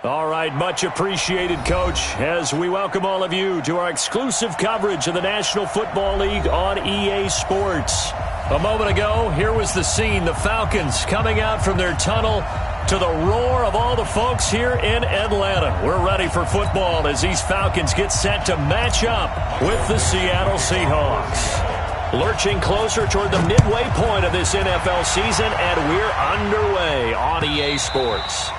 All right, much appreciated, Coach, as we welcome all of you to our exclusive coverage of the National Football League on EA Sports. A moment ago, here was the scene, the Falcons coming out from their tunnel to the roar of all the folks here in Atlanta. We're ready for football as these Falcons get set to match up with the Seattle Seahawks. Lurching closer toward the midway point of this NFL season, and we're underway on EA Sports.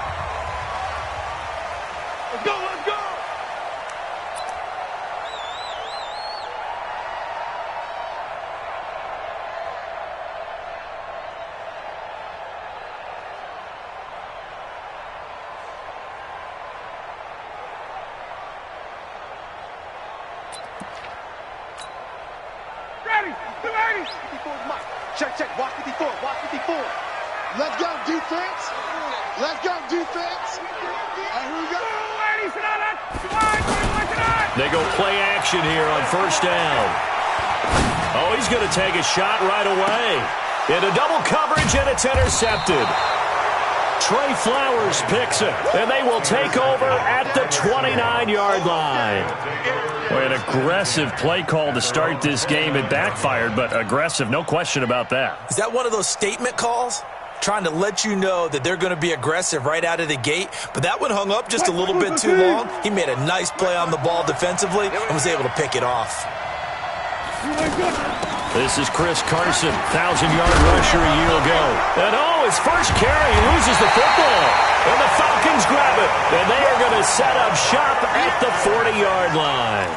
Let's go, let's go! Ready, 280! 54 is Mike. Check, check, watch 54, watch 54. Let's go, defense. Let's go, defense. And here we go. They go play action here on first down. Oh, he's going to take a shot right away. Into double coverage, and it's intercepted. Trey Flowers picks it, and they will take over at the 29-yard line. Boy, an aggressive play call to start this game. It backfired, but aggressive, no question about that. Is that one of those statement calls? Trying to let you know that they're going to be aggressive right out of the gate, but that one hung up just a little bit too long. He made a nice play on the ball defensively and was able to pick it off. This is Chris Carson, 1,000-yard rusher a year ago. And his first carry, he loses the football. And the Falcons grab it, and they are going to set up shop at the 40-yard line.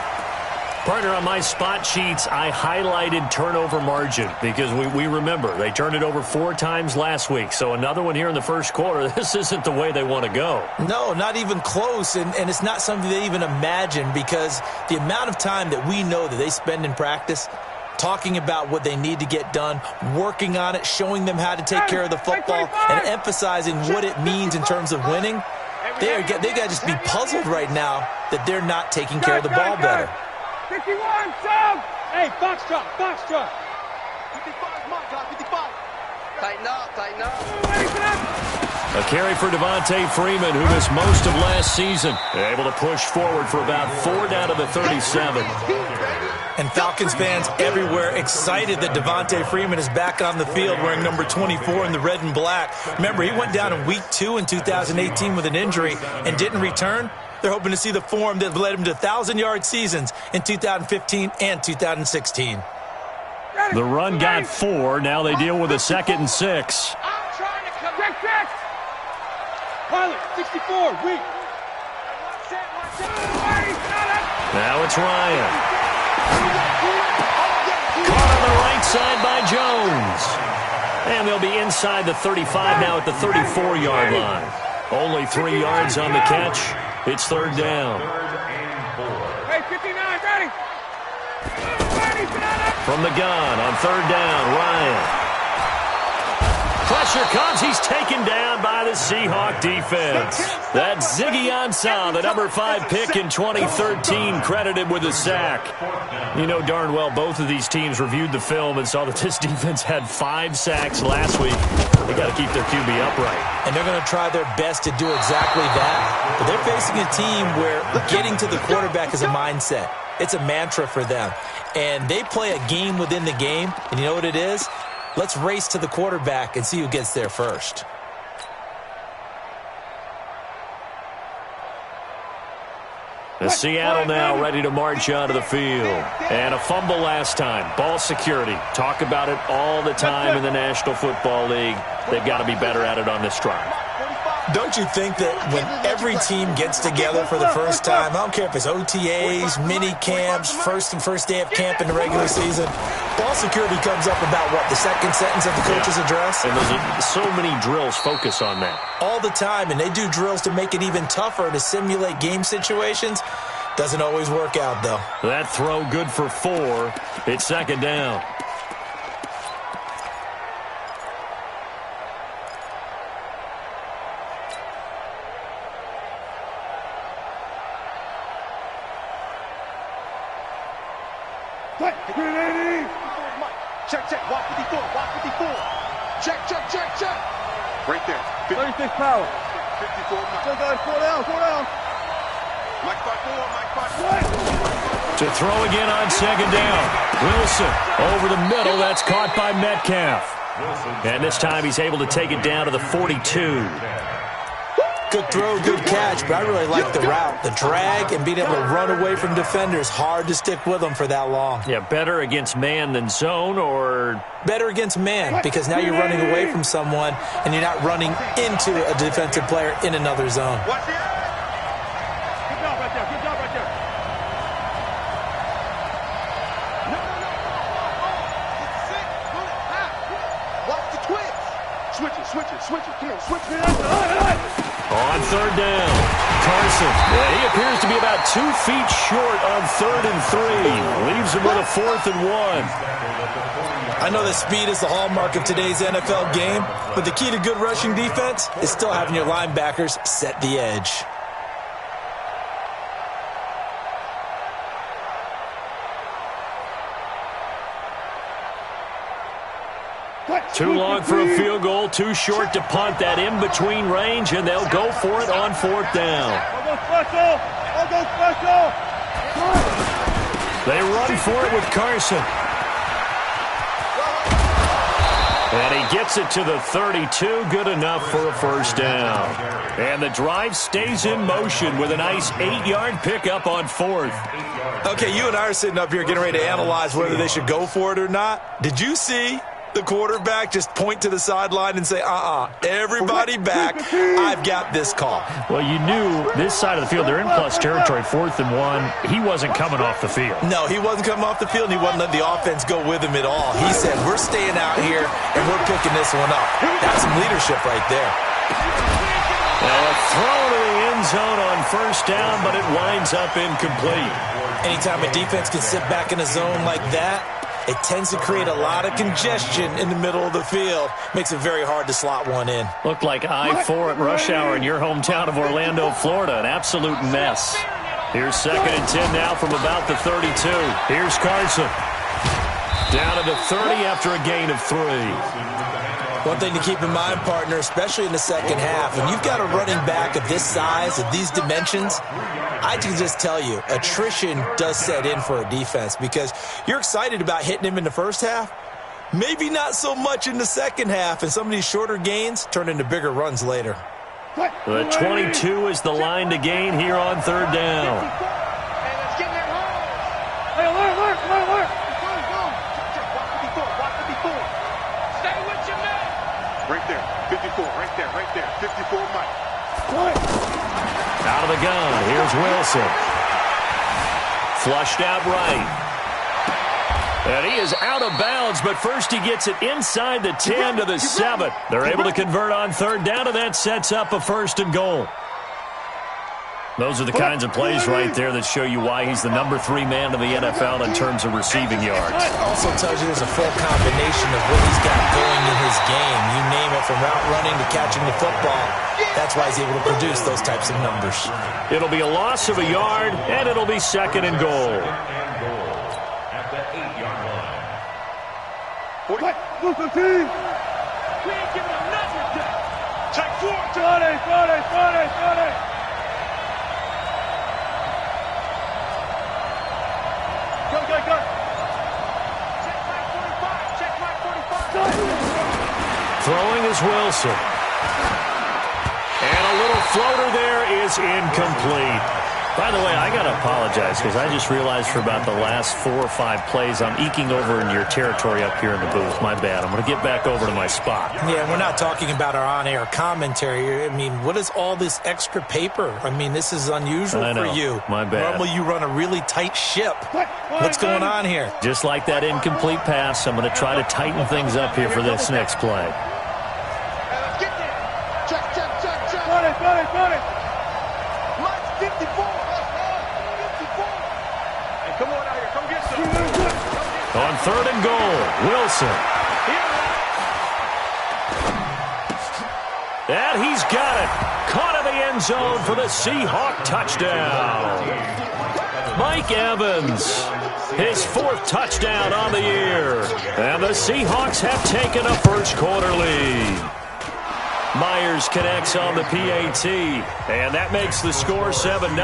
Partner, on my spot sheets, I highlighted turnover margin because we remember they turned it over 4 times last week. So another one here in the first quarter. This isn't the way they want to go. No, not even close, and it's not something they even imagine because the amount of time that we know that they spend in practice talking about what they need to get done, working on it, showing them how to take care of the football, and emphasizing what it means in terms of winning. They got to just be puzzled right now that they're not taking care of the ball better. 51, sub! Hey, box truck, box truck. 55, my God, 55. Tighten up, tighten up. A carry for Devontae Freeman, who missed most of last season. Able to push forward for about 4 down to the 37. And Falcons fans everywhere excited that Devontae Freeman is back on the field wearing number 24 in the red and black. Remember, he went down in week 2 in 2018 with an injury and didn't return. They're hoping to see the form that led him to 1,000-yard seasons in 2015 and 2016. The run got 4. Now they deal with a 2nd and 6. I'm trying to come. Check. Pilot, 64, weak. Now it's Ryan. Caught on the right side by Jones. And they'll be inside the 35 now at the 34-yard line. Only 3 yards on the catch. It's 3rd down. Hey, 59, ready. From the gun on 3rd down, Ryan. Pressure comes. He's taken down by the Seahawk defense. That's Ziggy Ansah, the number 5 pick in 2013, credited with a sack. You know darn well both of these teams reviewed the film and saw that this defense had 5 sacks last week. They got to keep their QB upright. And they're going to try their best to do exactly that. But they're facing a team where getting to the quarterback is a mindset. It's a mantra for them. And they play a game within the game. And you know what it is? Let's race to the quarterback and see who gets there first. The Seattle now ready to march onto the field. And a fumble last time. Ball security. Talk about it all the time in the National Football League. They've got to be better at it on this drive. Don't you think that when every team gets together for the first time, I don't care if it's OTAs, mini camps, first day of camp in the regular season, ball security comes up about what, the second sentence of the coach's address? And so many drills focus on that. All the time, and they do drills to make it even tougher to simulate game situations. Doesn't always work out, though. That throw good for 4. It's 2nd down. Check, walk 54. Check. Right there. 36 power. 54 Mike. 4 down, 4 down. Mike 5-4, Mike 5-4. To throw again on second down. Wilson over the middle. That's caught by Metcalf. And this time he's able to take it down to the 42. Good throw, good catch, but I really like the route. The drag and being able to run away from defenders, hard to stick with them for that long. Yeah, better against man than zone, or? Better against man, because now you're running away from someone and you're not running into a defensive player in another zone. Watch the eye. Good job right there. Good job right there. No. It's sick. Watch the twist. Switch it. Come on, switch it. On third down, Carson. Yeah, he appears to be about 2 feet short on 3rd and 3. Leaves him with a 4th and 1. I know that speed is the hallmark of today's NFL game, but the key to good rushing defense is still having your linebackers set the edge. Too long for a field goal, too short to punt. That in-between range, and they'll go for it on 4th down. They run for it with Carson. And he gets it to the 32, good enough for a 1st down. And the drive stays in motion with a nice 8-yard pickup on 4th. Okay, you and I are sitting up here getting ready to analyze whether they should go for it or not. Did you see the quarterback just point to the sideline and say, everybody back, I've got this call? Well, you knew this side of the field, they're in plus territory, 4th and 1. He wasn't coming off the field. No, he wasn't coming off the field, and he wasn't letting the offense go with him at all. He said, we're staying out here, and we're picking this one up. That's some leadership right there. Now a throw to the end zone on 1st down, but it winds up incomplete. Anytime a defense can sit back in a zone like that, it tends to create a lot of congestion in the middle of the field. Makes it very hard to slot one in. Looked like I-4 at rush hour in your hometown of Orlando, Florida. An absolute mess. Here's 2nd and 10 now from about the 32. Here's Carson. Down to the 30 after a gain of 3. One thing to keep in mind, partner, especially in the second half, when you've got a running back of this size, of these dimensions, I can just tell you, attrition does set in for a defense because you're excited about hitting him in the first half, maybe not so much in the second half, and some of these shorter gains turn into bigger runs later. The 22 is the line to gain here on 3rd down. Hey, alert. Stay with your man. Right there, 54, right there, 54 Mike. Out of the gun, here's Wilson. Flushed out right. And he is out of bounds, but first he gets it inside the 10 to the 7. They're able to convert on 3rd down, and that sets up a 1st and goal. Those are the kinds of plays right there that show you why he's the number 3 man in the NFL in terms of receiving yards. Also tells you there's a full combination of what he's got going in his game. You name it, from route running to catching the football. That's why he's able to produce those types of numbers. It'll be a loss of a yard, and it'll be 2nd and goal. At the 8-yard line. 40. We ain't giving him nothing. Take 4. 40. Go. Check my 45. Throwing is Wilson. And a little floater there is incomplete. By the way, I got to apologize because I just realized for about the last 4 or 5 plays, I'm eking over in your territory up here in the booth. My bad. I'm going to get back over to my spot. Yeah, we're not talking about our on-air commentary. I mean, what is all this extra paper? I mean, this is unusual for you. My bad. Normally you run a really tight ship. What's going on here? Just like that incomplete pass, I'm going to try to tighten things up here for this next play. Get there. Check. Got it. Mike's 54. Hey, come on out here. Come get some. On 3rd and goal, Wilson. And he's got it. Caught in the end zone for the Seahawk touchdown. Mike Evans, his 4th touchdown on the year. And the Seahawks have taken a first quarter lead. Myers connects on the PAT, and that makes the score 7-0.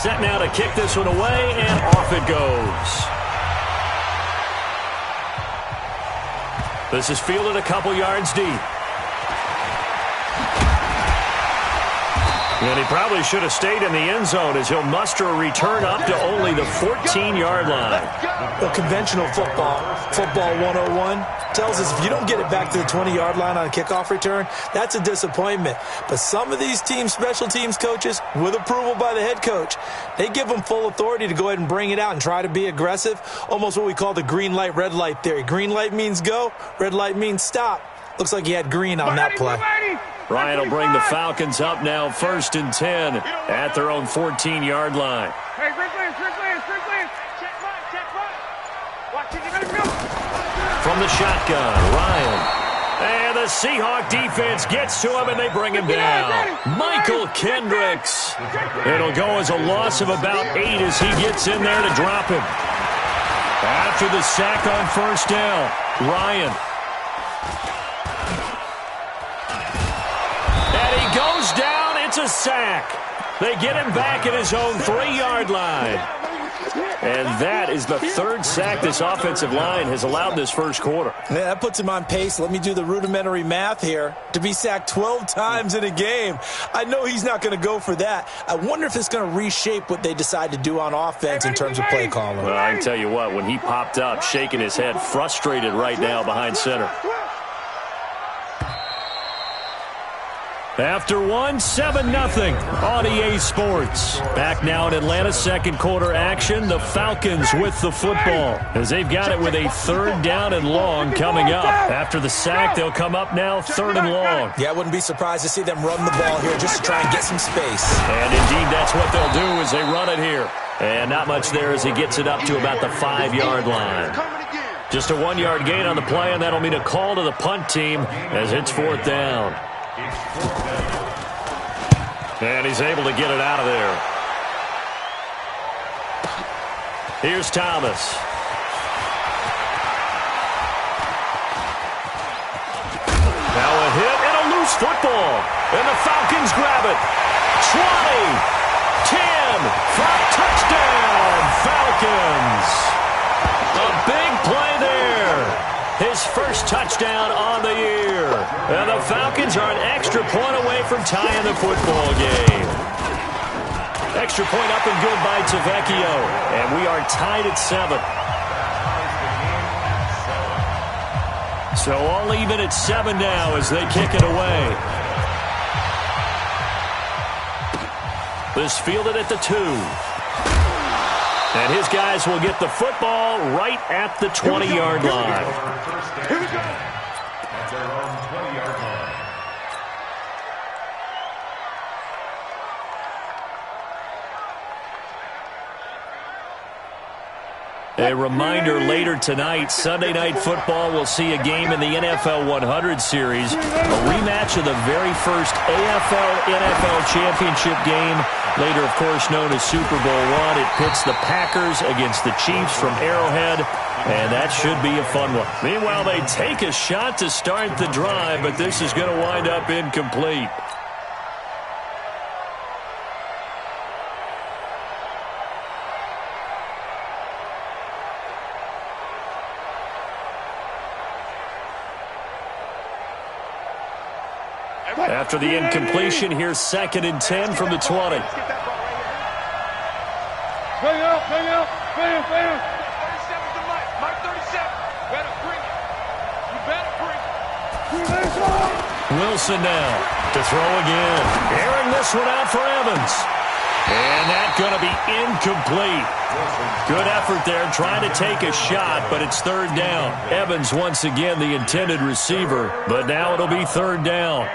Set now to kick this one away, and off it goes. This is fielded a couple yards deep. And he probably should have stayed in the end zone as he'll muster a return up to only the 14-yard line. Well, conventional football 101, tells us if you don't get it back to the 20-yard line on a kickoff return, that's a disappointment. But some of these special teams coaches, with approval by the head coach, they give them full authority to go ahead and bring it out and try to be aggressive, almost what we call the green light, red light theory. Green light means go, red light means stop. Looks like he had green on that play. Ryan will bring the Falcons up now 1st and 10 at their own 14-yard line. From the shotgun, Ryan. And the Seahawk defense gets to him, and they bring him down. Michael Kendricks. It'll go as a loss of about 8 as he gets in there to drop him. After the sack on 1st down, Ryan. Goes down, it's a sack. They get him back at his own 3-yard line. And that is the 3rd sack this offensive line has allowed this first quarter. Yeah, that puts him on pace. Let me do the rudimentary math here. To be sacked 12 times in a game. I know he's not going to go for that. I wonder if it's going to reshape what they decide to do on offense in terms of play calling. Well, I can tell you what, when he popped up, shaking his head, frustrated right now behind center. After 7-0 on EA Sports. Back now in Atlanta's second quarter action. The Falcons with the football as they've got it with a 3rd down and long coming up. After the sack, they'll come up now 3rd and long. Yeah, I wouldn't be surprised to see them run the ball here just to try and get some space. And indeed, that's what they'll do as they run it here. And not much there as he gets it up to about the 5-yard line. Just a 1-yard gain on the play, and that'll mean a call to the punt team as it's 4th down. And he's able to get it out of there. Here's Thomas. Now a hit and a loose football. And the Falcons grab it. 20, 10, for a touchdown, Falcons. A big play there. His first touchdown on the year. And the Falcons are an extra point away from tying the football game. Extra point up and good by Tavecchio. And we are tied at 7. So all even at 7 now as they kick it away. This fielded at the 2. And his guys will get the football right at the 20-yard line. Here we go. At their own 20-yard line. A reminder later tonight, Sunday Night Football will see a game in the NFL 100 Series, a rematch of the very first AFL-NFL Championship game, later, of course, known as Super Bowl I. It pits the Packers against the Chiefs from Arrowhead, and that should be a fun one. Meanwhile, they take a shot to start the drive, but this is going to wind up incomplete. After the incompletion, here's 2nd and 10 from the 20. Bring up. 37 to Mike. Mike 37. Better bring it. You better bring it. Wilson now to throw again. Airing this one out for Evans. And that's going to be incomplete. Good effort there trying to take a shot, but it's 3rd down. Evans once again the intended receiver, but now it'll be 3rd down.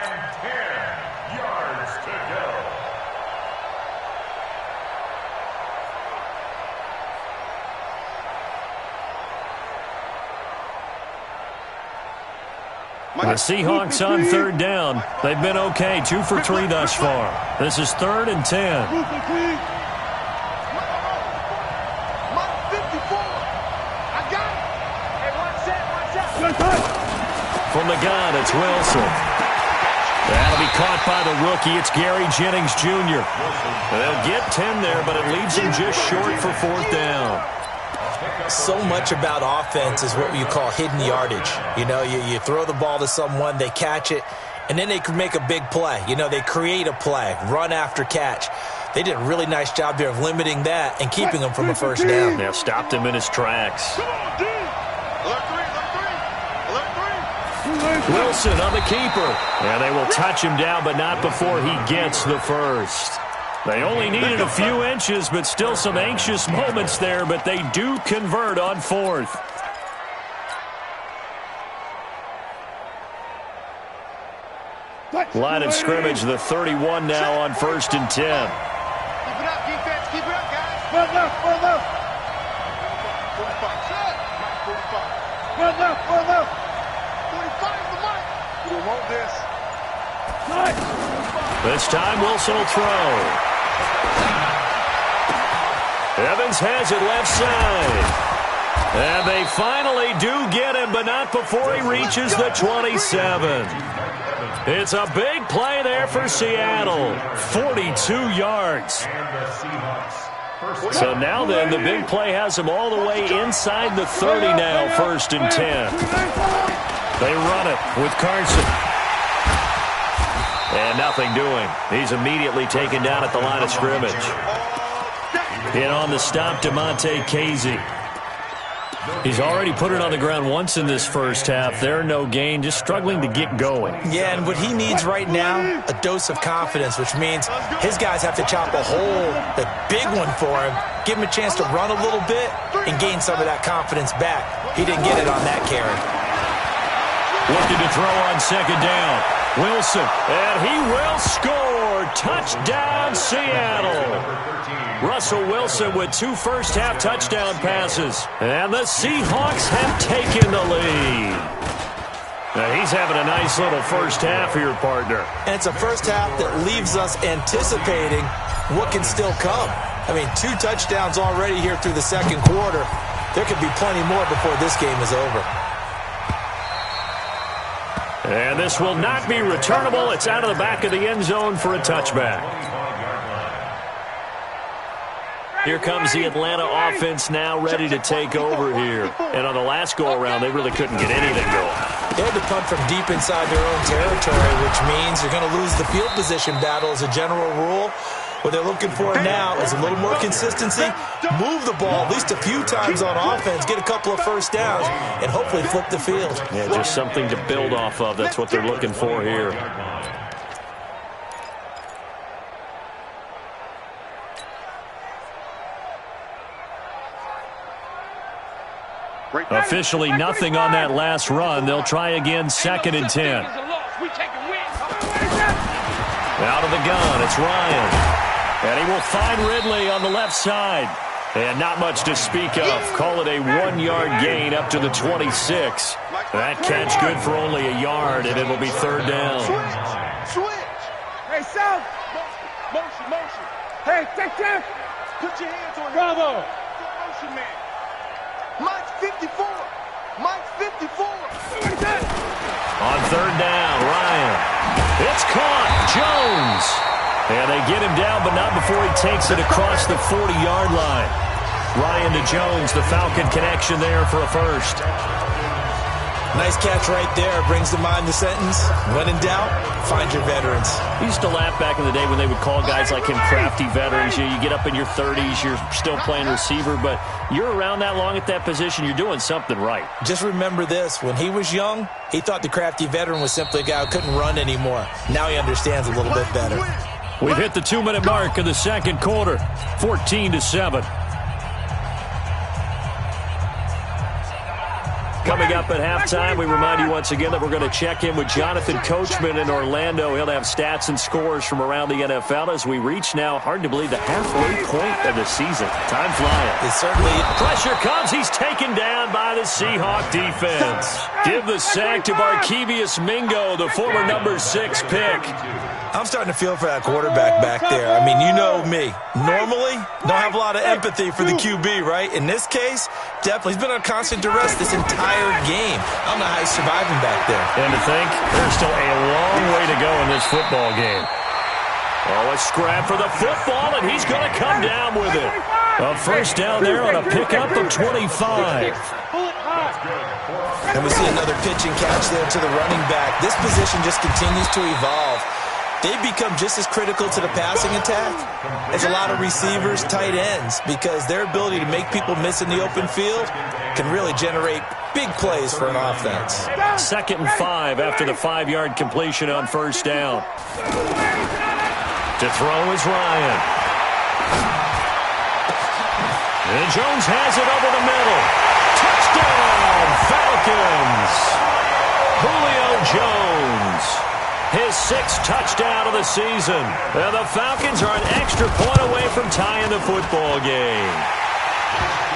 The Seahawks on 3rd down. They've been okay, 2 for 3 thus far. This is 3rd and 10. from the gun. It's Wilson. That'll be caught by the rookie. It's Gary Jennings Jr. They'll get 10 there, but it leaves them just short for 4th down. So much about offense is what you call hidden yardage. You know, you throw the ball to someone, they catch it, and then they can make a big play. You know, they create a play, run after catch. They did a really nice job there of limiting that and keeping him from a first down. Now stopped him in his tracks. Wilson on the keeper. And they will touch him down, but not before he gets the first. They only needed a few inches, but still some anxious moments there, but they do convert on 4th. Line of scrimmage, the 31 now on 1st and 10. Keep it up, defense. Keep it up, guys. Run left, run left. 45. Run left, run left. 45 is the mark. We want this. This time Wilson will throw. Evans has it left side. And they finally do get him, but not before he reaches the 27. It's a big play there for Seattle. 42 yards. So now then, the big play has him all the way inside the 30 now, 1st and 10. They run it with Carson. And nothing doing. He's immediately taken down at the line of scrimmage. In on the stop, DeMonte Casey. He's already put it on the ground once in this first half. There, no gain, just struggling to get going. Yeah, and what he needs right now, a dose of confidence, which means his guys have to chop a hole, a big one for him, give him a chance to run a little bit, and gain some of that confidence back. He didn't get it on that carry. Looking to throw on 2nd down. Wilson, and he will score. Touchdown, Seattle. Russell Wilson with 2 first-half touchdown passes. And the Seahawks have taken the lead. Now he's having a nice little first half here, partner. And it's a first half that leaves us anticipating what can still come. I mean, 2 touchdowns already here through the second quarter. There could be plenty more before this game is over. And this will not be returnable. It's out of the back of the end zone for a touchback. Here comes the Atlanta offense now ready to take over here. And on the last go-around, they really couldn't get anything going. They had to punt from deep inside their own territory, which means you're going to lose the field position battle as a general rule. What they're looking for now is a little more consistency, move the ball at least a few times on offense, get a couple of first downs, and hopefully flip the field. Yeah, just something to build off of. That's what they're looking for here. Officially nothing on that last run. They'll try again, 2nd and 10. Out of the gun, it's Ryan. And he will find Ridley on the left side. And not much to speak of. Call it a 1-yard gain up to the 26. That catch good for only a yard, and it'll be 3rd down. Switch. Hey, South. Motion. Hey, take care. Put your hands on Bravo. Motion, man. Mike's 54. Mike's 54. On 3rd down, Ryan. It's caught. Jones. And they get him down, but not before he takes it across the 40-yard line. Ryan to Jones, the Falcon connection there for a first. Nice catch right there. Brings to mind the sentence, when in doubt, find your veterans. We used to laugh back in the day when they would call guys like him crafty veterans. You get up in your 30s, you're still playing receiver, but you're around that long at that position, you're doing something right. Just remember this. When he was young, he thought the crafty veteran was simply a guy who couldn't run anymore. Now he understands a little bit better. We've hit the 2-minute mark in the second quarter, 14-7. Coming up at halftime, we remind you once again that we're going to check in with Jonathan Coachman in Orlando. He'll have stats and scores from around the NFL as we reach now, hard to believe, the halfway point of the season. Time flying. It certainly is. Pressure comes. He's taken down by the Seahawk defense. Give the sack to Barkevious Mingo, the former number 6 pick. I'm starting to feel for that quarterback back there. I mean, you know me. Normally, don't have a lot of empathy for the QB, right? In this case, definitely. He's been on constant duress this entire their game. I don't know how he's surviving back there. And to think, there's still a long way to go in this football game. Oh, a scrap for the football, and he's going to come down with it. A first down there on a pickup of 25. And we see another pitch and catch there to the running back. This position just continues to evolve. They've become just as critical to the passing attack as a lot of receivers, tight ends, because their ability to make people miss in the open field can really generate big plays for an offense. 2nd and 5 after the 5-yard completion on first down. To throw is Ryan. And Jones has it over the middle. Touchdown, Falcons. Julio Jones. His 6th touchdown of the season. And the Falcons are an extra point away from tying the football game.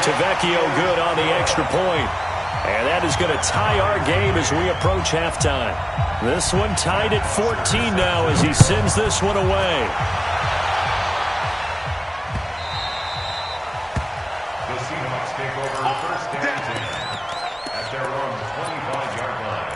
Tavecchio good on the extra point. And that is going to tie our game as we approach halftime. This one tied at 14 now as he sends this one away. The Seahawks take over first and 10 at their own 25-yard line.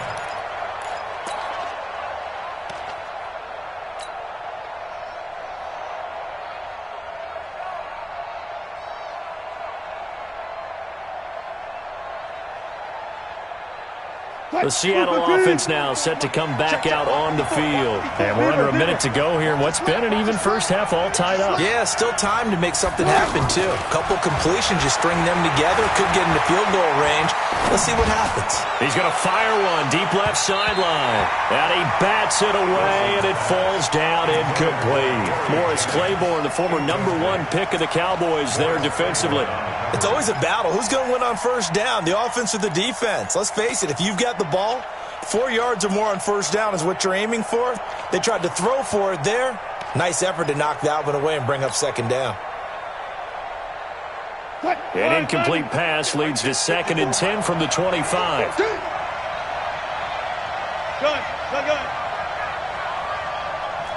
The Seattle offense now set to come back out on the field. And we're under a minute to go here in what's been an even first half, all tied up. Yeah, still time to make something happen, too. A couple completions, you string them together, could get into field goal range. Let's see what happens. He's going to fire one, deep left sideline. And he bats it away, and it falls down incomplete. Morris Claiborne, the former #1 pick of the Cowboys there defensively. It's always a battle. Who's going to win on first down, the offense or the defense? Let's face it, if you've got the ball, 4 yards or more on first down is what you're aiming for. They tried to throw for it there. Nice effort to knock that one away and bring up second down. An incomplete pass leads to 2nd and 10 from the 25. Gun.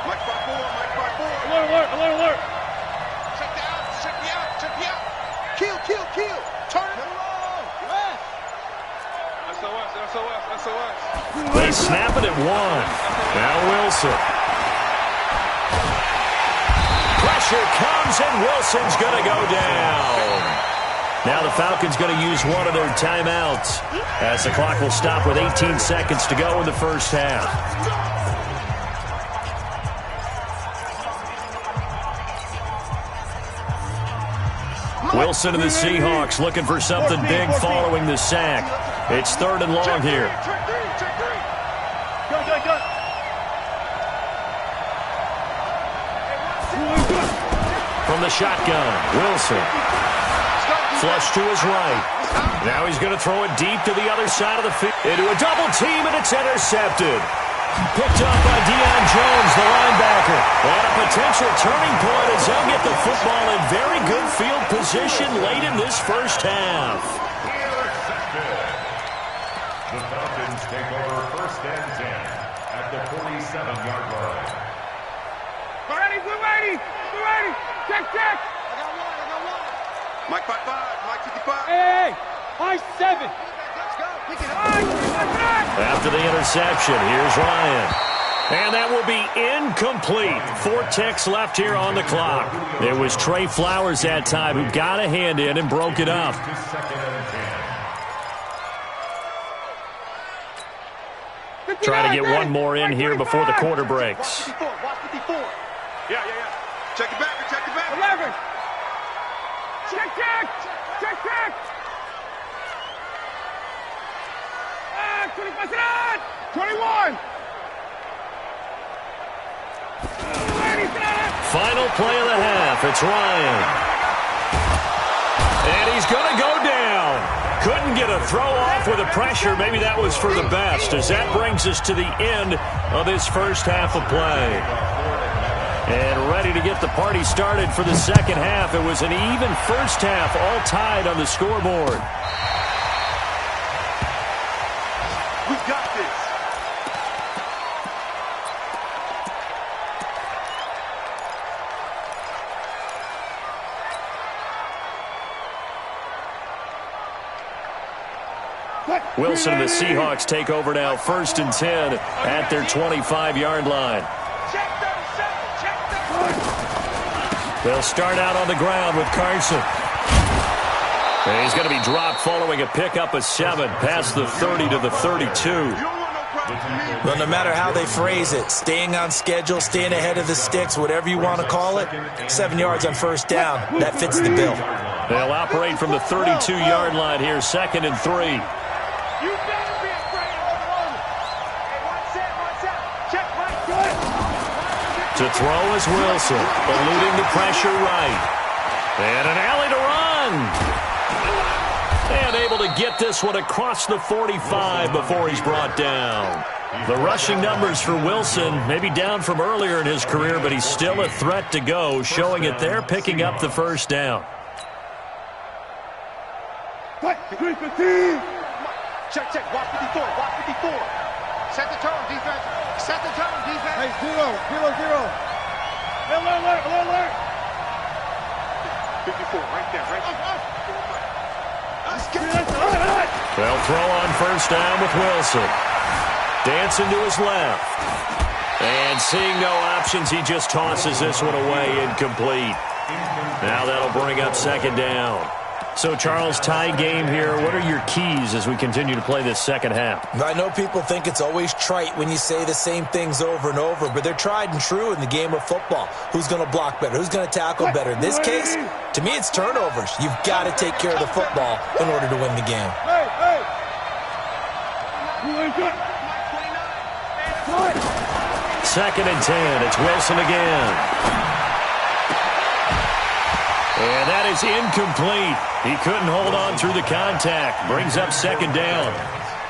Mike 5-4. Alert. Check me out. Kill. Turn it around. SOS. They snap it at 1. Now Wilson. Pressure comes, and Wilson's going to go down. Now the Falcons going to use one of their timeouts as the clock will stop with 18 seconds to go in the first half. Wilson and the Seahawks looking for something big following the sack. It's 3rd and long here. From the shotgun, Wilson. Flush to his right. Now he's going to throw it deep to the other side of the field. Into a double team, and it's intercepted. Picked up by Deion Jones, the linebacker. And a potential turning point as they'll get the football in very good field position late in this first half. The Falcons take over first and 10 at the 47-yard line. We're ready. Check. I got one. Mike 5-5. Mike 55. Hey. Mike 7. Let's go. After the interception, here's Ryan. And that will be incomplete. 4 ticks left here on the clock. It was Trey Flowers that time who got a hand in and broke it up. Trying to get one more in here before the quarter breaks. Watch 54. Yeah. Check it back. 11. Check. 21. Final play of the half. It's Ryan. And he's going to go down. Couldn't get a throw off with the pressure. Maybe that was for the best, as that brings us to the end of this first half of play. And ready to get the party started for the second half. It was an even first half, all tied on the scoreboard. We got this. Wilson and the Seahawks take over now, 1st and 10 at their 25-yard line. They'll start out on the ground with Carson. And he's going to be dropped following a pickup of 7 past the 30 to the 32. Well, no matter how they phrase it, staying on schedule, staying ahead of the sticks, whatever you want to call it, 7 yards on 1st down, that fits the bill. They'll operate from the 32-yard line here, 2nd and 3. You better be afraid of the run. Hey, watch out. Check right foot. To throw is Wilson, eluding the pressure right. And an alley to run. And able to get this one across the 45 before he's brought down. The rushing numbers for Wilson may be down from earlier in his career, but he's still a threat to go, showing it there, picking up the 1st down. Check. Watch 54. Set the tone, defense. Hey, 0. Alert. 54, right there. They'll throw on 1st down with Wilson. Dancing to his left. And seeing no options, he just tosses this one away, incomplete. Now that'll bring up 2nd down. So, Charles, tie game here. What are your keys as we continue to play this second half? I know people think it's always trite when you say the same things over and over, but they're tried and true in the game of football. Who's going to block better? Who's going to tackle better? In this case, to me, it's turnovers. You've got to take care of the football in order to win the game. Hey. 2nd and 10. It's Wilson again. And that is incomplete. He couldn't hold on through the contact. Brings up 2nd down.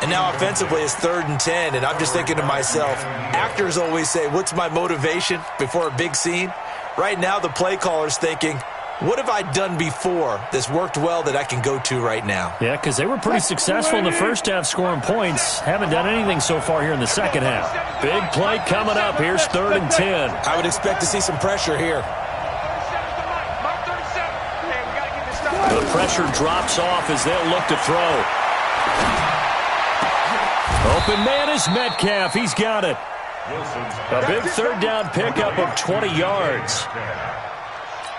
And now offensively it's 3rd and 10, and I'm just thinking to myself, actors always say, what's my motivation before a big scene? Right now the play caller's thinking, what have I done before that's worked well that I can go to right now? Yeah, because they were pretty successful in the first half scoring points. Haven't done anything so far here in the second half. Big play coming up. Here's 3rd and 10. I would expect to see some pressure here. The pressure drops off as they'll look to throw. Open man is Metcalf. He's got it. A big 3rd down pickup of 20 yards.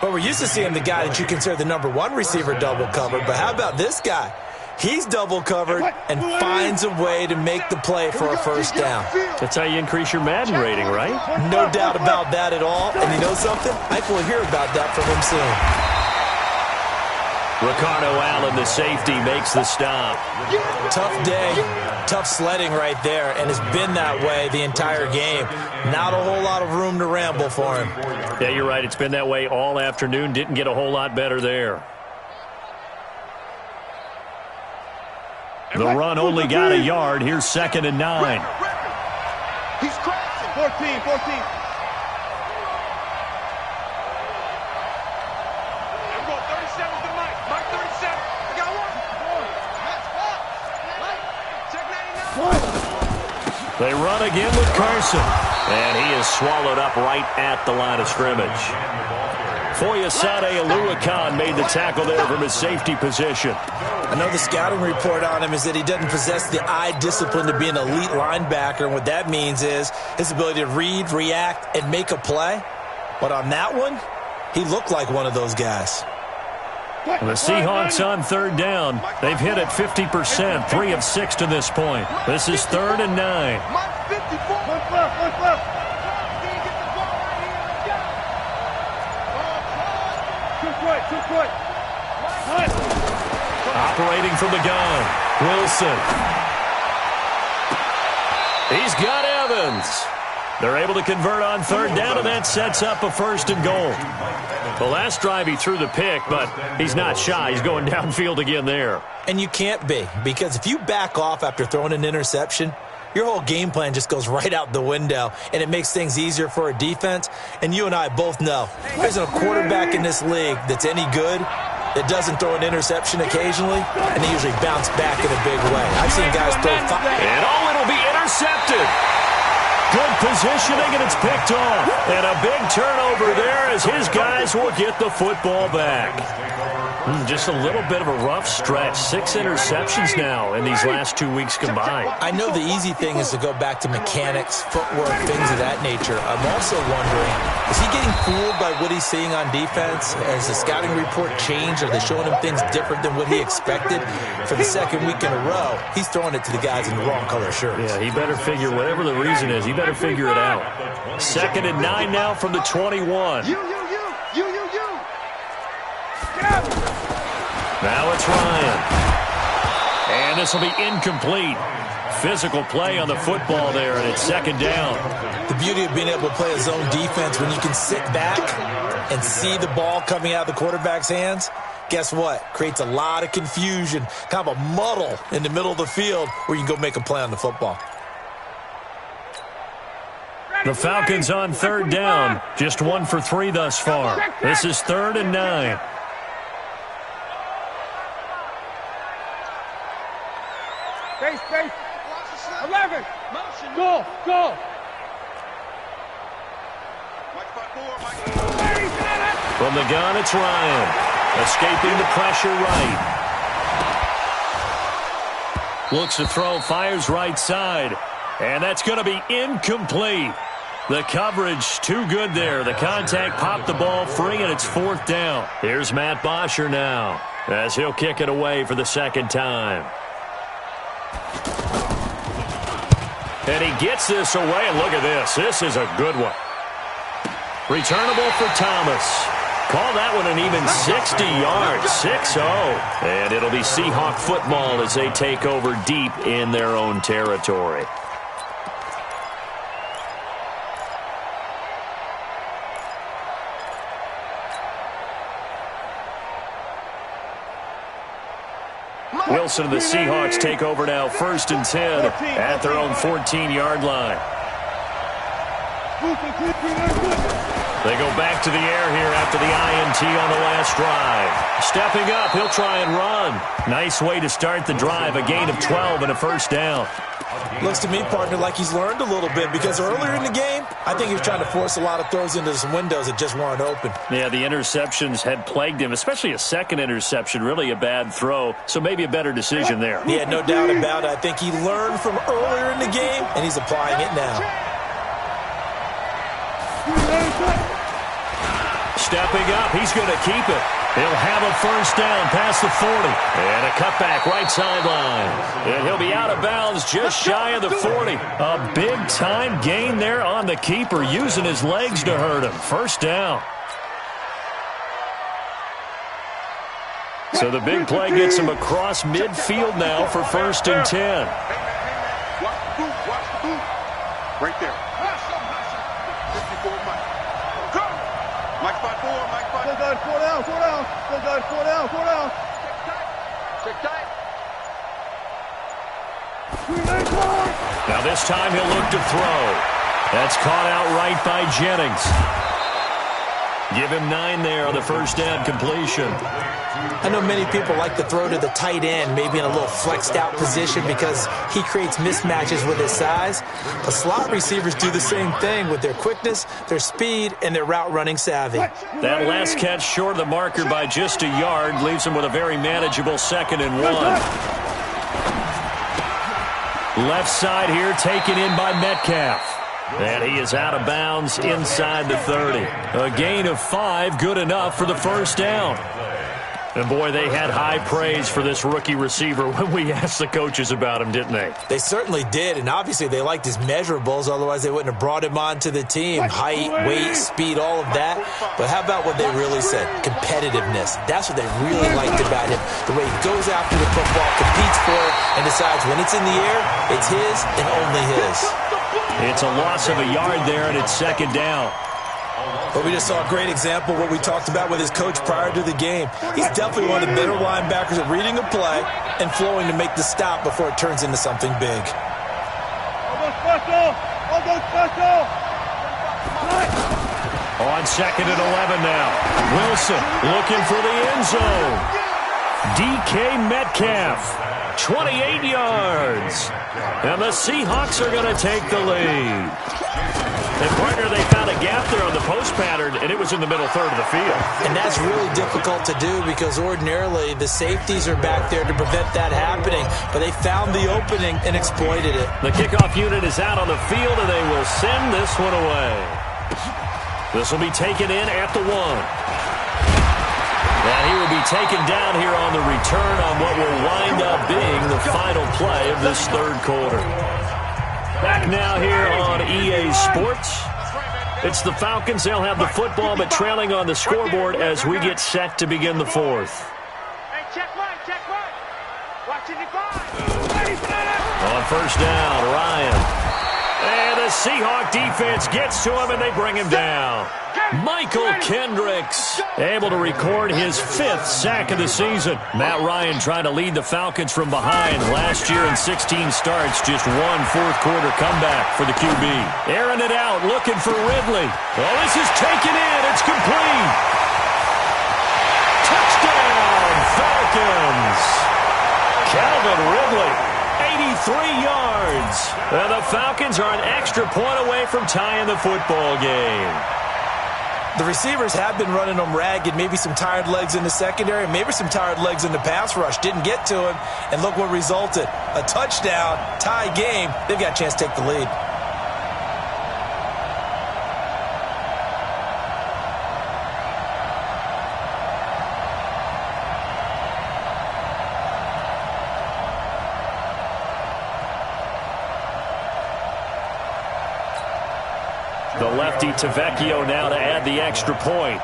But we're used to seeing the guy that you consider the number 1 receiver double covered. But how about this guy? He's double covered and finds a way to make the play for a 1st down. That's how you increase your Madden rating, right? No doubt about that at all. And you know something? I think we'll hear about that from him soon. Ricardo Allen, the safety, makes the stop. Tough day, tough sledding right there, and it's been that way the entire game. Not a whole lot of room to ramble for him. Yeah, you're right. It's been that way all afternoon. Didn't get a whole lot better there. The run only got a yard. Here's 2nd and 9. He's crashing. 14. They run again with Carson. And he is swallowed up right at the line of scrimmage. Foyesade Oluwakan made the tackle there from his safety position. I know the scouting report on him is that he doesn't possess the eye discipline to be an elite linebacker. And what that means is his ability to read, react, and make a play. But on that one, he looked like one of those guys. The Seahawks on 3rd down. They've hit it 50%, 3 of 6 to this point. This is 3rd and 9. Operating from the gun, Wilson. He's got Evans. They're able to convert on 3rd down, and that sets up a 1st and goal. The last drive he threw the pick, but he's not shy. He's going downfield again there. And you can't be, because if you back off after throwing an interception, your whole game plan just goes right out the window, and it makes things easier for a defense. And you and I both know there isn't a quarterback in this league that's any good that doesn't throw an interception occasionally, and they usually bounce back in a big way. I've seen guys throw 5. And it'll be intercepted. Good positioning, and it's picked off. And a big turnover there as his guys will get the football back. Just a little bit of a rough stretch. 6 interceptions now in these last 2 weeks combined. I know the easy thing is to go back to mechanics, footwork, things of that nature. I'm also wondering, is he getting fooled by what he's seeing on defense? Has the scouting report changed? Are they showing him things different than what he expected? For the second week in a row, he's throwing it to the guys in the wrong color shirts. Yeah, he better figure, whatever the reason is, he better figure it out. 2nd and 9 now from the 21. You. Get out. Now it's Ryan. And this will be incomplete. Physical play on the football there, and it's 2nd down. The beauty of being able to play a zone defense when you can sit back and see the ball coming out of the quarterback's hands, guess what? Creates a lot of confusion, kind of a muddle in the middle of the field where you can go make a play on the football. The Falcons on 3rd down. Just 1 for 3 thus far. This is 3rd and 9. Space. 11. Go. From the gun, it's Ryan. Escaping the pressure right. Looks to throw, fires right side. And that's going to be incomplete. The coverage too good there. The contact popped the ball free, and it's 4th down. Here's Matt Bosher now as he'll kick it away for the 2nd time. And he gets this away, and look at this. This is a good one. Returnable for Thomas. Call that one an even 60 yards, 6-0. And it'll be Seahawk football as they take over deep in their own territory. Wilson and the Seahawks take over now, 1st and 10 at their own 14-yard line. They go back to the air here after the INT on the last drive. Stepping up, he'll try and run. Nice way to start the drive, a gain of 12 and a 1st down. Looks to me, partner, like he's learned a little bit because earlier in the game, I think he was trying to force a lot of throws into some windows that just weren't open. Yeah, the interceptions had plagued him, especially a 2nd interception, really a bad throw, so maybe a better decision there. Yeah, no doubt about it. I think he learned from earlier in the game, and he's applying it now. Stepping up, he's going to keep it. He'll have a 1st down past the 40. And a cutback right sideline. And he'll be out of bounds just shy of the 40. A big-time gain there on the keeper, using his legs to hurt him. 1st down. So the big play gets him across midfield now for 1st and 10. Watch the boot. Right there. 54 Mike. Go! Mike 5-4, Mike 5. Still got 4 down. Still got 4 down. Check tight. Now this time he'll look to throw. That's caught out right by Jennings. Give him 9 there on the 1st down completion. I know many people like to throw to the tight end, maybe in a little flexed out position because he creates mismatches with his size. But slot receivers do the same thing with their quickness, their speed, and their route running savvy. That last catch short of the marker by just a yard leaves him with a very manageable 2nd and 1. Left side here taken in by Metcalf. And he is out of bounds inside the 30. A gain of 5, good enough for the 1st down. And, boy, they had high praise for this rookie receiver when we asked the coaches about him, didn't they? They certainly did, and obviously they liked his measurables. Otherwise, they wouldn't have brought him onto the team. Height, weight, speed, all of that. But how about what they really said? Competitiveness. That's what they really liked about him. The way he goes after the football, competes for it, and decides when it's in the air, it's his and only his. It's a loss of a yard there, and it's 2nd down. But we just saw a great example of what we talked about with his coach prior to the game. He's definitely one of the better linebackers at reading a play and flowing to make the stop before it turns into something big. On 2nd and 11 now. Wilson looking for the end zone. DK Metcalf 28 yards. And the Seahawks are going to take the lead. And, partner, they found a gap there on the post pattern, and it was in the middle third of the field. And that's really difficult to do because ordinarily the safeties are back there to prevent that happening. But they found the opening and exploited it. The kickoff unit is out on the field, and they will send this one away. This will be taken in at the 1. And he will be taken down here on the return on what will wind up being the final play of this third quarter. Back now here on EA Sports. It's the Falcons. They'll have the football, but trailing on the scoreboard as we get set to begin the fourth. On first down, Ryan. And the Seahawk defense gets to him, and they bring him down. Michael Kendricks able to record his 5th sack of the season. Matt Ryan trying to lead the Falcons from behind. Last year in 16 starts, just one fourth-quarter comeback for the QB. Airing it out, looking for Ridley. Well, this is taken in. It's complete. Touchdown, Falcons. Calvin Ridley. 83 yards. And the Falcons are an extra point away from tying the football game. The receivers have been running them ragged. Maybe some tired legs in the secondary, maybe some tired legs in the pass rush. Didn't get to him, and look what resulted. A touchdown, tie game. They've got a chance to take the lead. The lefty Tavecchio now to add the extra point.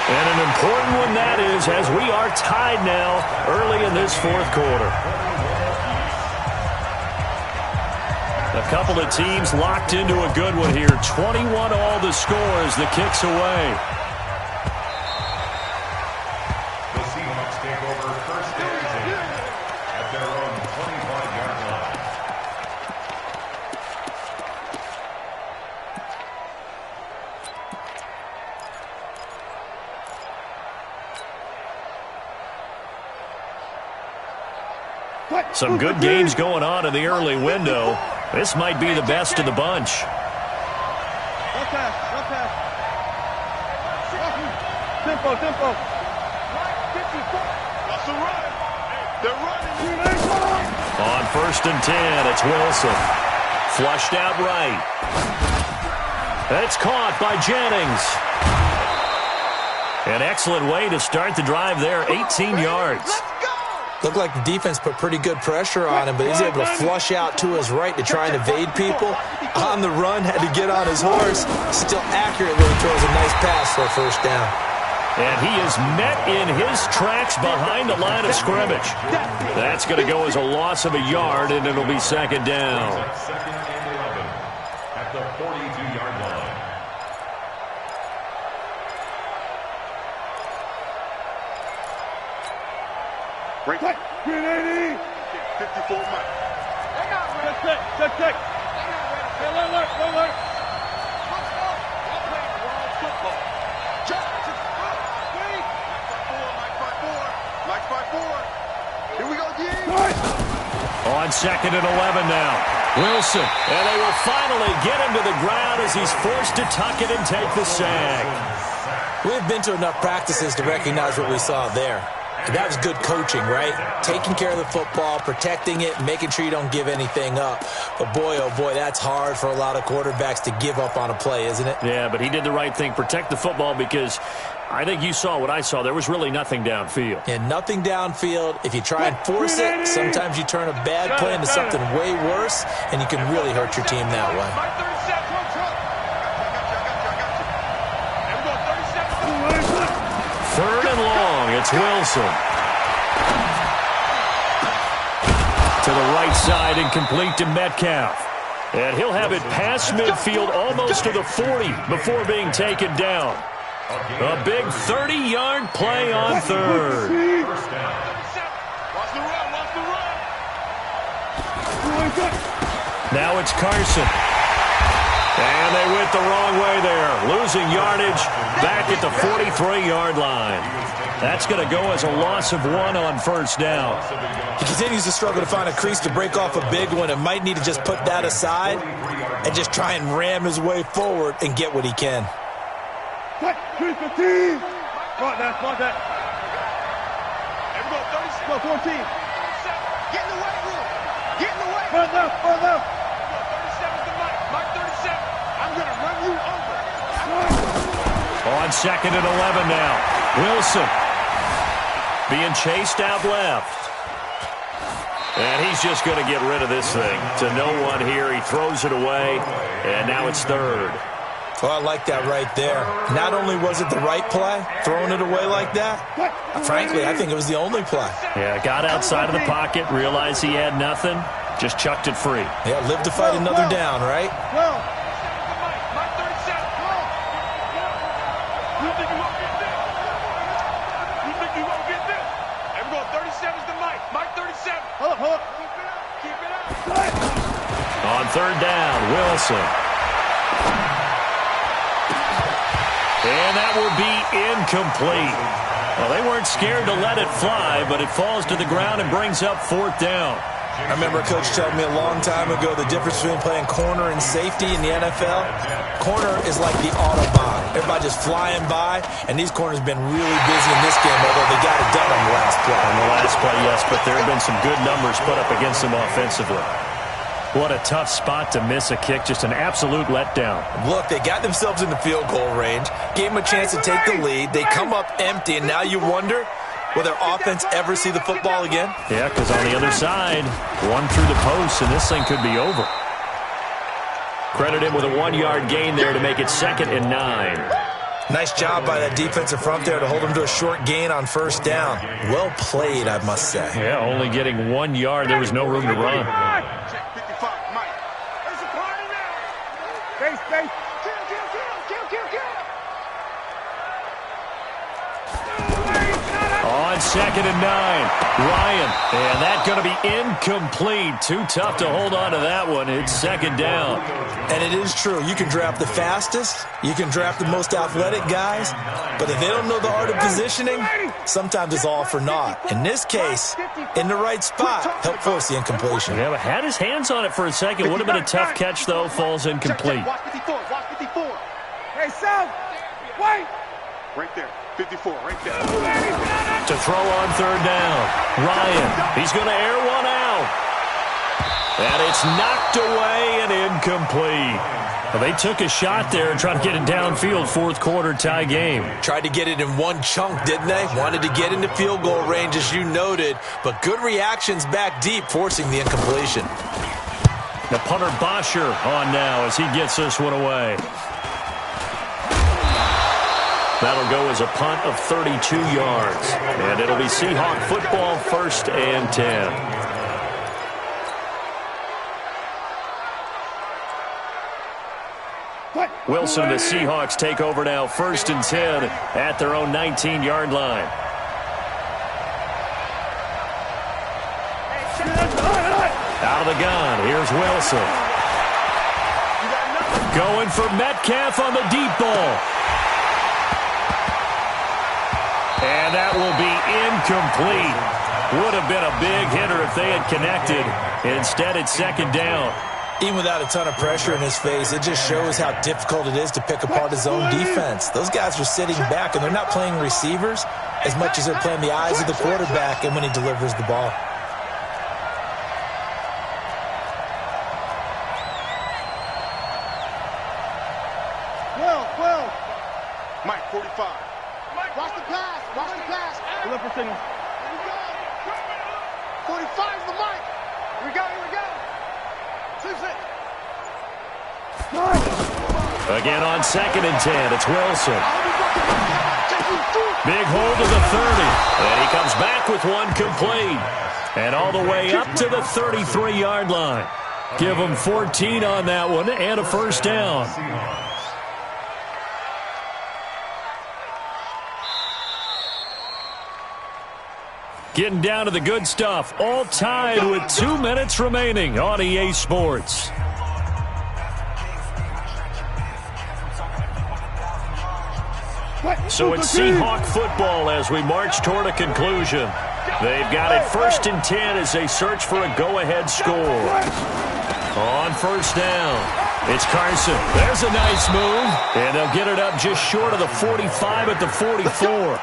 And an important one that is, as we are tied now early in this fourth quarter. A couple of teams locked into a good one here. 21 all the scores, the kicks away. Some good games going on in the early window. This might be the best of the bunch. Tempo. On first and 10, it's Wilson. Flushed out right. It's caught by Jennings. An excellent way to start the drive there, 18 yards. Looked like the defense put pretty good pressure on him, but he's able to flush out to his right to try and evade people. On the run, had to get on his horse. Still accurately throws a nice pass for a first down. And he is met in his tracks behind the line of scrimmage. That's going to go as a loss of a yard, and it'll be second down. Second and 11 at the 42-yard line. Break. 380. 54 Mike. Check. Hey, alert. Mike 5-4. Here we go, D. On second and 11 now. Wilson. And they will finally get him to the ground as he's forced to tuck it and take the sack. We've been to enough practices to recognize what we saw there. And that was good coaching, right? Taking care of the football, protecting it, making sure you don't give anything up. But boy, oh boy, that's hard for a lot of quarterbacks to give up on a play, isn't it? Yeah, but he did the right thing. Protect the football because I think you saw what I saw. There was really nothing downfield. And nothing downfield. If you try and force it, sometimes you turn a bad play into something way worse, and you can really hurt your team that way. Third and long, it's Wilson. To the right side and complete to Metcalf. And he'll have it past midfield almost to the 40 before being taken down. A big 30-yard play on third. First down. Watch the run. Now it's Carson. And they went the wrong way there, losing yardage back at the 43-yard line. That's going to go as a loss of 1 on first down. He continues to struggle to find a crease to break off a big one and might need to just put that aside and just try and ram his way forward and get what he can. Cut, 15. Front that. Everybody, 30, 14. Get in the way, room. Get in the way. Front left. 37's the mic. Mike 37. I'm going to run you over. On 2nd and 11 now. Wilson being chased out left. And he's just going to get rid of this thing. To no one here. He throws it away. And now it's 3rd. Well, I like that right there. Not only was it the right play, throwing it away like that, frankly, I think it was the only play. Yeah, got outside of the pocket, realized he had nothing, just chucked it free. Yeah, live to fight another down, right? Well, Mike 37. You think you won't get this? You think you won't get this? Everybody, 37's the mic. Mike 37. Hold up. Keep it up. On 3rd down, Wilson. And that will be incomplete. Well, they weren't scared to let it fly, but it falls to the ground and brings up 4th down. I remember a coach telling me a long time ago the difference between playing corner and safety in the NFL. Corner is like the Autobahn. Everybody just flying by, and these corners have been really busy in this game, although they got it done on the last play. On the last play, yes, but there have been some good numbers put up against them offensively. What a tough spot to miss a kick. Just an absolute letdown. Look, they got themselves in the field goal range, gave them a chance to take the lead. They come up empty, and now you wonder, will their offense ever see the football again? Yeah, because on the other side, one through the post, and this thing could be over. Credit him with a 1-yard gain there to make it 2nd and 9. Nice job by that defensive front there to hold them to a short gain on 1st down. Well played, I must say. Yeah, only getting 1 yard. There was no room to run. Base. On 2nd and 9, Ryan. And that's going to be incomplete. Too tough to hold on to that one. It's 2nd down. And it is true. You can draft the fastest. You can draft the most athletic guys. But if they don't know the art of positioning, sometimes it's all for naught. In this case, in the right spot, helped force the incompletion. Yeah, but had his hands on it for a second. Would have been a tough catch, though. Falls incomplete. Watch 54. Hey, South. Wait. Right there. 54, right there. To throw on 3rd down. Ryan, he's going to air one out. And it's knocked away and incomplete. Well, they took a shot there and tried to get it downfield. 4th quarter tie game. Tried to get it in one chunk, didn't they? Wanted to get into field goal range, as you noted. But good reactions back deep, forcing the incompletion. The punter Bosher on now as he gets this one away. That'll go as a punt of 32 yards. And it'll be Seahawk football, 1st and 10. Wilson and the Seahawks take over now, 1st and 10 at their own 19-yard line. Out of the gun, here's Wilson. Going for Metcalf on the deep ball. And that will be incomplete. Would have been a big hitter if they had connected. Instead, it's 2nd down. Even without a ton of pressure in his face, it just shows how difficult it is to pick apart his own defense. Those guys are sitting back, and they're not playing receivers as much as they're playing the eyes of the quarterback and when he delivers the ball. Well. Mike, 45. Watch the pass. Look for signal. Here we go. 45's the mic. Here we go. 2-6. Again on 2nd and 10, it's Wilson. Big hold to the 30. And he comes back with one complete. And all the way up to the 33-yard line. Give him 14 on that one and a 1st down. Getting down to the good stuff. All tied with 2 minutes remaining on EA Sports. So it's Seahawk football as we march toward a conclusion. They've got it 1st and 10 as they search for a go-ahead score. On 1st down, it's Carson. There's a nice move, and they'll get it up just short of the 45 at the 44.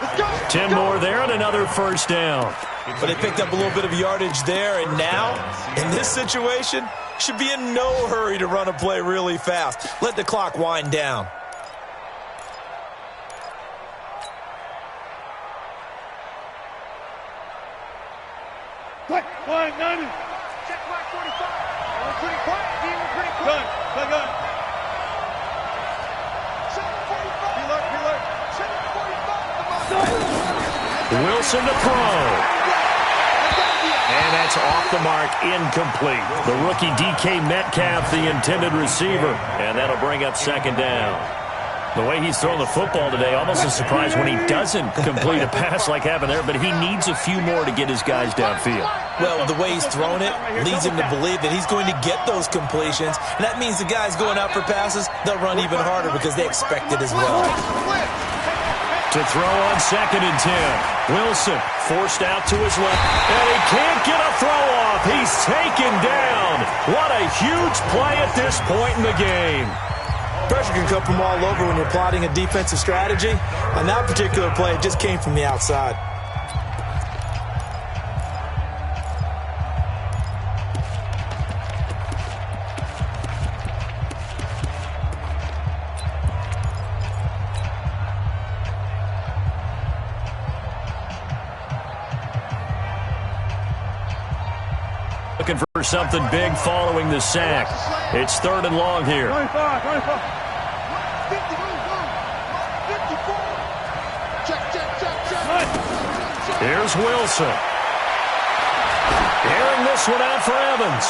10 more there and another 1st down. But they picked up a little bit of yardage there, and now, in this situation, should be in no hurry to run a play really fast. Let the clock wind down. Check mark 45. Pretty quiet. Pretty quiet. Gun. Check 45. Alert. Check 45. Wilson to throw. And that's off the mark, incomplete. The rookie DK Metcalf, the intended receiver. And that'll bring up 2nd down. The way he's throwing the football today, almost a surprise when he doesn't complete a pass like happened there, but he needs a few more to get his guys downfield. Well, the way he's thrown it leads him to believe that he's going to get those completions, and that means the guys going out for passes, they'll run even harder because they expect it as well. To throw on 2nd and 10. Wilson forced out to his left, and he can't get a throw off. He's taken down. What a huge play at this point in the game. Pressure can come from all over when you're plotting a defensive strategy. On that particular play, it just came from the outside. Looking for something big following the sack. It's 3rd and long here. 25. 50, move. 54. Check. Here's Wilson. Airing this one out for Evans.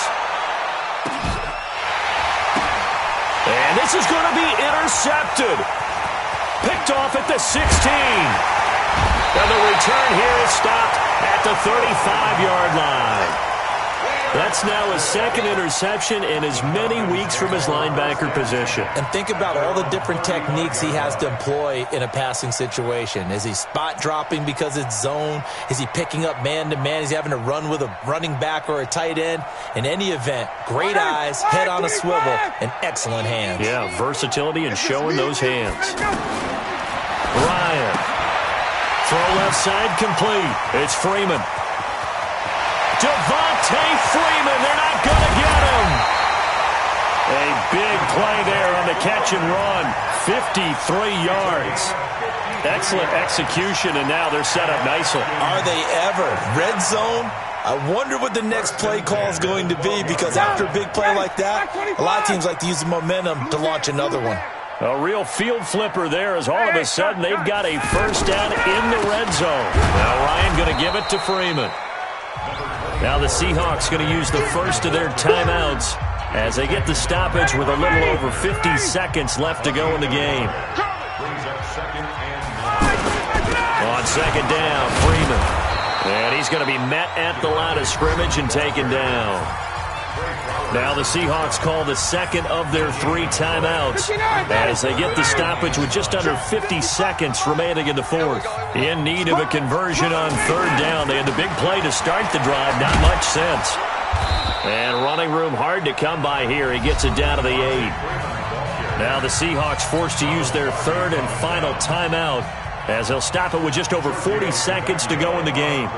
And this is going to be intercepted. Picked off at the 16. And the return here is stopped at the 35-yard line. That's now his 2nd interception in as many weeks from his linebacker position. And think about all the different techniques he has to employ in a passing situation. Is he spot dropping because it's zone? Is he picking up man-to-man? Is he having to run with a running back or a tight end? In any event, great eyes, head on a swivel, and excellent hands. Yeah, versatility and showing those hands. Ryan. Throw left side complete. It's Freeman. Devontae Freeman, they're not going to get him. A big play there on the catch and run. 53 yards. Excellent execution, and now they're set up nicely. Are they ever? Red zone? I wonder what the next play call is going to be, because after a big play like that, a lot of teams like to use the momentum to launch another one. A real field flipper there as all of a sudden they've got a 1st down in the red zone. Now Ryan going to give it to Freeman. Now the Seahawks going to use the first of their timeouts as they get the stoppage with a little over 50 seconds left to go in the game. On 2nd down, Freeman. And he's going to be met at the line of scrimmage and taken down. Now the Seahawks call the 2nd of their 3 timeouts as they get the stoppage with just under 50 seconds remaining in the 4th. In need of a conversion on 3rd down. They had the big play to start the drive. Not much sense. And running room hard to come by here. He gets it down to the 8. Now the Seahawks forced to use their 3rd and final timeout as they'll stop it with just over 40 seconds to go in the game.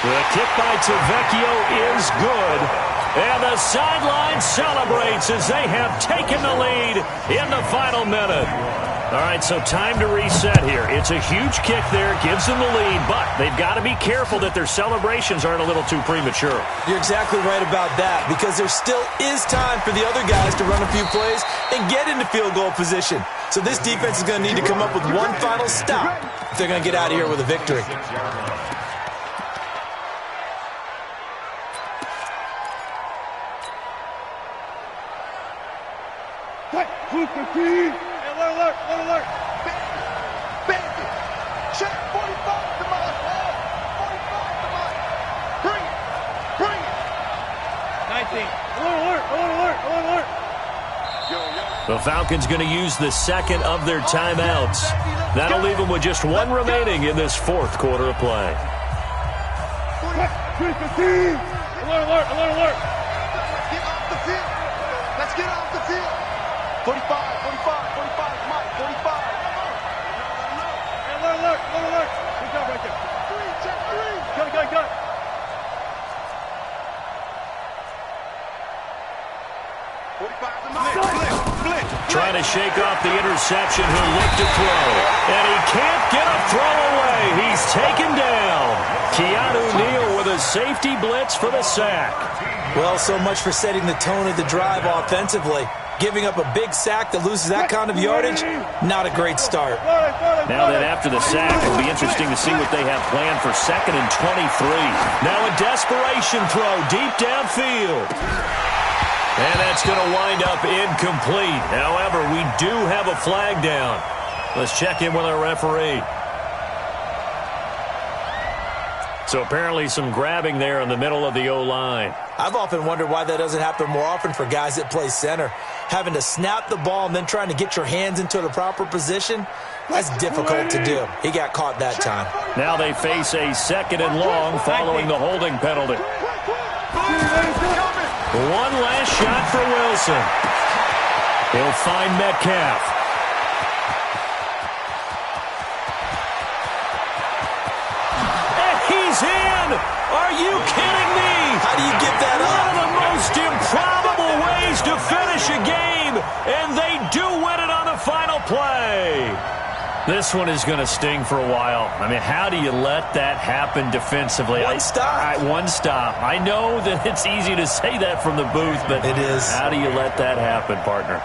The kick by Tavecchio is good. And the sideline celebrates as they have taken the lead in the final minute. All right, so time to reset here. It's a huge kick there, gives them the lead, but they've got to be careful that their celebrations aren't a little too premature. You're exactly right about that, because there still is time for the other guys to run a few plays and get into field goal position. So this defense is going to need to come up with one final stop if they're going to get out of here with a victory. Alert. Bandit. Check 45 to my 45 to my. Bring it. 19. Alert. Yo. The Falcons going to use the second of their timeouts. That'll leave them with just one remaining in this fourth quarter of play. Alert, alert. Get off the field. Let's get off the field. 45, Mike, 45. Alert. Good job right there. Check three. Got. Trying to shake off the interception. Who looked to throw. And he can't get a throw away. He's taken down. Keanu Neal with a safety blitz for the sack. Well, so much for setting the tone of the drive offensively. Giving up a big sack that loses that kind of yardage, not a great start. Now that after the sack, it'll be interesting to see what they have planned for 2nd and 23. Now a desperation throw deep downfield. And that's going to wind up incomplete. However, we do have a flag down. Let's check in with our referee. So apparently some grabbing there in the middle of the O-line. I've often wondered why that doesn't happen more often for guys that play center. Having to snap the ball and then trying to get your hands into the proper position, that's difficult to do. He got caught that time. Now they face a 2nd and long following the holding penalty. One last shot for Wilson. He'll find Metcalf. In. Are you kidding me? How do you get that up? One of the most improbable ways to finish a game, and they do win it on the final play. This one is going to sting for a while. I mean, how do you let that happen defensively? One stop. I know that it's easy to say that from the booth, but it is. How do you let that happen, partner?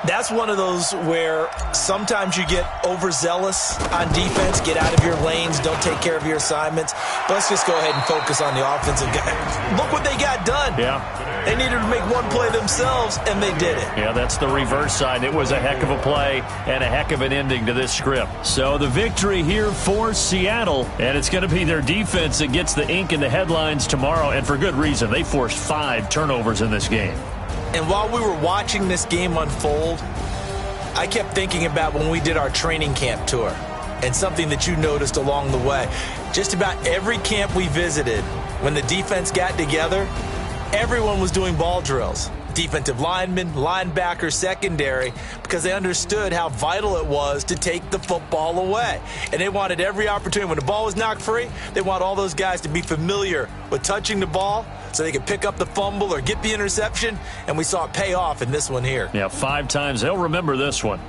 That's one of those where sometimes you get overzealous on defense, get out of your lanes, don't take care of your assignments. But let's just go ahead and focus on the offensive guys. Look what they got done. Yeah. They needed to make one play themselves, and they did it. Yeah, that's the reverse side. It was a heck of a play and a heck of an ending to this script. So the victory here for Seattle, and it's going to be their defense that gets the ink in the headlines tomorrow, and for good reason. They forced 5 turnovers in this game. And while we were watching this game unfold, I kept thinking about when we did our training camp tour and something that you noticed along the way. Just about every camp we visited, when the defense got together, everyone was doing ball drills. Defensive linemen, linebackers, secondary, because they understood how vital it was to take the football away. And they wanted every opportunity. When the ball was knocked free, they want all those guys to be familiar with touching the ball so they could pick up the fumble or get the interception, and we saw it pay off in this one here. Yeah, 5 times. They'll remember this one.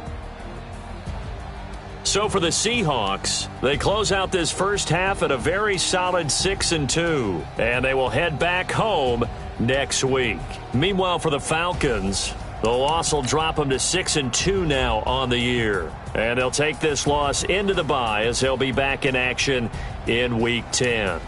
So for the Seahawks, they close out this first half at a very solid 6-2, and they will head back home next week. Meanwhile, for the Falcons, the loss will drop them to 6-2 now on the year. And they'll take this loss into the bye as they'll be back in action in Week 10.